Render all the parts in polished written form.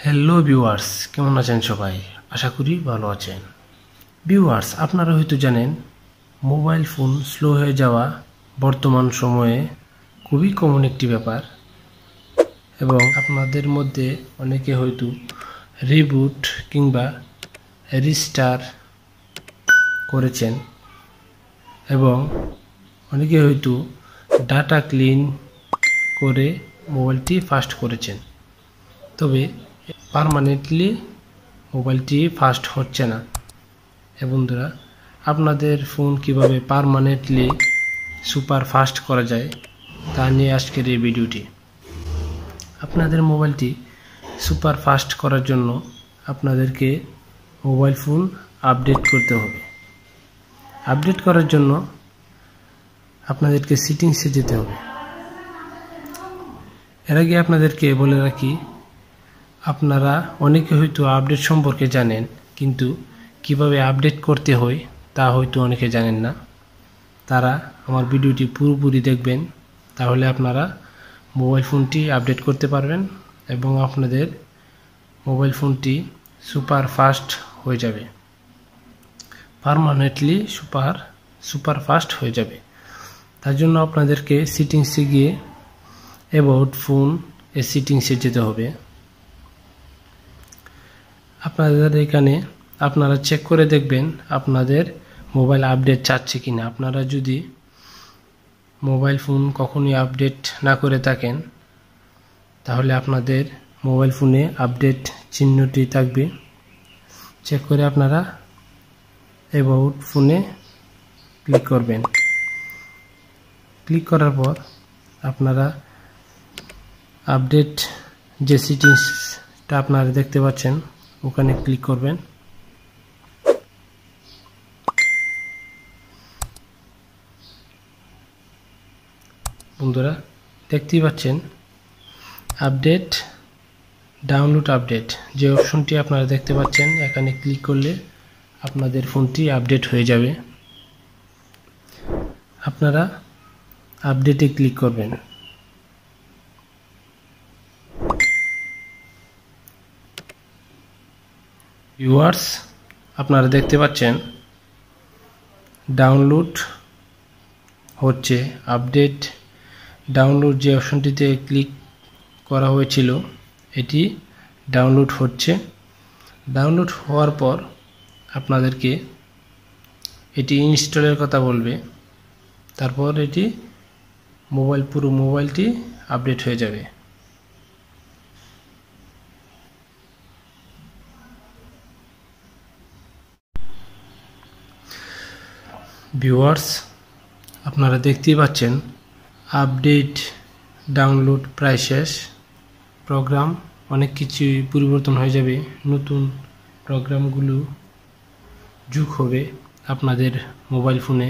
Hello viewers, কেমন আছেন সবাই? আশা করি ভালো আছেন। ভিউয়ার্স, আপনারা হয়তো জানেন মোবাইল ফোন স্লো হয়ে যাওয়া বর্তমান সময়ে খুবই কমন একটি ব্যাপার, এবং আপনাদের মধ্যে অনেকে হয়তো রিবুট কিংবা রিস্টার করেছেন, এবং অনেকে হয়তো ডাটা ক্লিন করে মোবাইলটি ফাস্ট করেছেন। তবে পার্মানেন্টলি মোবাইলটি ফাস্ট হচ্ছে না। বন্ধুরা, আপনাদের ফোন কিভাবে পার্মানেন্টলি সুপার ফাস্ট করা যায় তা নিয়ে আজকের এই ভিডিওটি। আপনাদের মোবাইলটি সুপার ফাস্ট করার জন্য আপনাদেরকে মোবাইল ফোন আপডেট করতে হবে। আপডেট করার জন্য আপনাদেরকে সেটিংসে যেতে হবে। এর আগে আপনাদেরকে বলে রাখি, আপনারা অনেকে হয়তো আপডেট সম্পর্কে জানেন, কিন্তু কিভাবে আপডেট করতে হয় তা হয়তো অনেকে জানেন না। তারা আমার ভিডিওটি পুরোপুরি দেখবেন, তাহলে আপনারা মোবাইল ফোনটি আপডেট করতে পারবেন এবং আপনাদের মোবাইল ফোনটি সুপার ফাস্ট হয়ে যাবে, পার্মানেন্টলি সুপার ফাস্ট হয়ে যাবে। তার জন্য আপনাদেরকে সেটিংসে গিয়ে অ্যাবাউট ফোন সেটিংসে যেতে হবে। আপনাদের এখানে আপনারা চেক করে দেখবেন আপনাদের মোবাইল আপডেট চাচ্ছে কিনা। আপনারা যদি মোবাইল ফোন কখনোই আপডেট না করে থাকেন, তাহলে আপনাদের মোবাইল ফোনে আপডেট চিহ্নটি থাকবে। চেক করে আপনারা অ্যাবাউট ফোনে ক্লিক করবেন। ক্লিক করার পর আপনারা আপডেট যে সেটিংসটা আপনারা দেখতে পাচ্ছেন ওখানে ক্লিক করবেন। বন্ধুরা, দেখতেই পাচ্ছেন আপডেট, ডাউনলোড আপডেট যে অপশনটি আপনারা দেখতে পাচ্ছেন, এখানে ক্লিক করলে আপনাদের ফোনটি আপডেট হয়ে যাবে। আপনারা আপডেটে ক্লিক করবেন। ভিউয়ার্স, আপনারা দেখতে পাচ্ছেন ডাউনলোড হচ্ছে। আপডেট ডাউনলোড যে অপশনটিতে ক্লিক করা হয়েছিল এটি ডাউনলোড হচ্ছে। ডাউনলোড হওয়ার পর আপনাদেরকে এটি ইনস্টলের কথা বলবে, তারপর এটি পুরো মোবাইলটি আপডেট হয়ে যাবে। ভিউয়ার্স, আপনারা দেখতেই পাচ্ছেন আপডেট ডাউনলোড প্রায় শেষ। প্রোগ্রাম অনেক কিছুই পরিবর্তন হয়ে যাবে, নতুন প্রোগ্রামগুলো যোগ হবে আপনাদের মোবাইল ফোনে।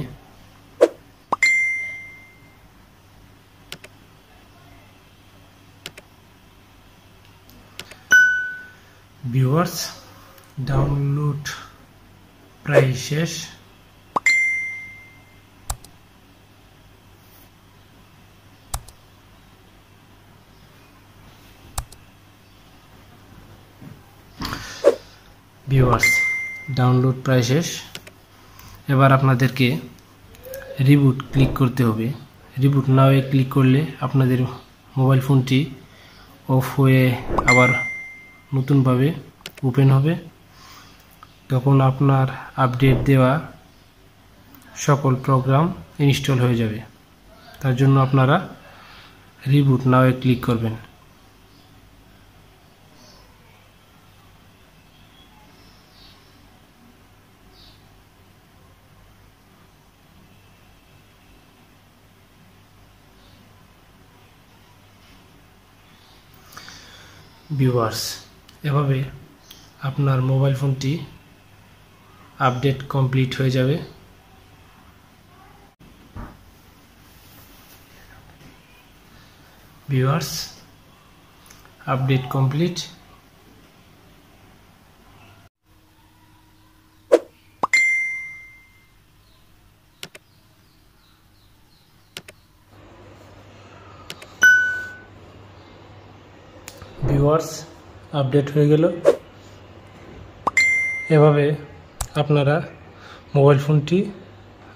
ভিউয়ার্স, ডাউনলোড প্রায় শেষ। ভিউয়ার্স, ডাউনলোড প্রায় শেষ। এবার আপনাদেরকে রিবুট ক্লিক করতে হবে। রিবুট নাও ক্লিক করলে আপনাদের মোবাইল ফোনটি অফ হয়ে আবার নতুনভাবে ওপেন হবে। তখন আপনার আপডেট দেওয়া সকল প্রোগ্রাম ইনস্টল হয়ে যাবে। তার জন্য আপনারা রিবুট নাও ক্লিক করবেন। ভিউয়ার্স, এভাবে আপনার মোবাইল ফোনটি আপডেট কমপ্লিট হয়ে যাবে। Viewers, update complete. Viewers, update হয়ে গেল। এভাবে আপনারা মোবাইল ফোনটি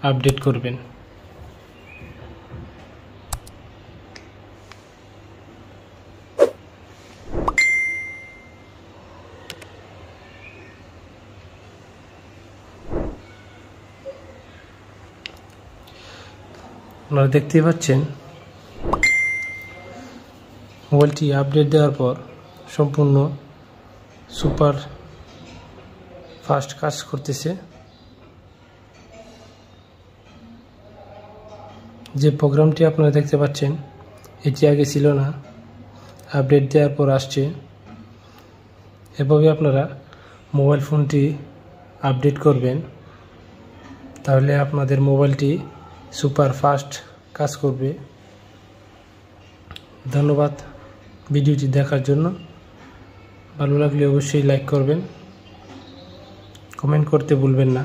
আপডেট করবেন। আপনারা দেখতেই পাচ্ছেন মোবাইলটি আপডেট দেওয়ার পর সম্পূর্ণ সুপার ফাস্ট কাজ করতেছে। যে প্রোগ্রামটি আপনারা দেখতে পাচ্ছেন এটি আগে ছিল না, আপডেট দেওয়ার পর আসছে। এভাবে আপনারা মোবাইল ফোনটি আপডেট করবেন, তাহলে আপনাদের মোবাইলটি সুপার ফাস্ট কাজ করবে। ধন্যবাদ ভিডিওটি দেখার জন্য। ভালো লাগলে অবশ্যই লাইক করবেন, কমেন্ট করতে ভুলবেন না।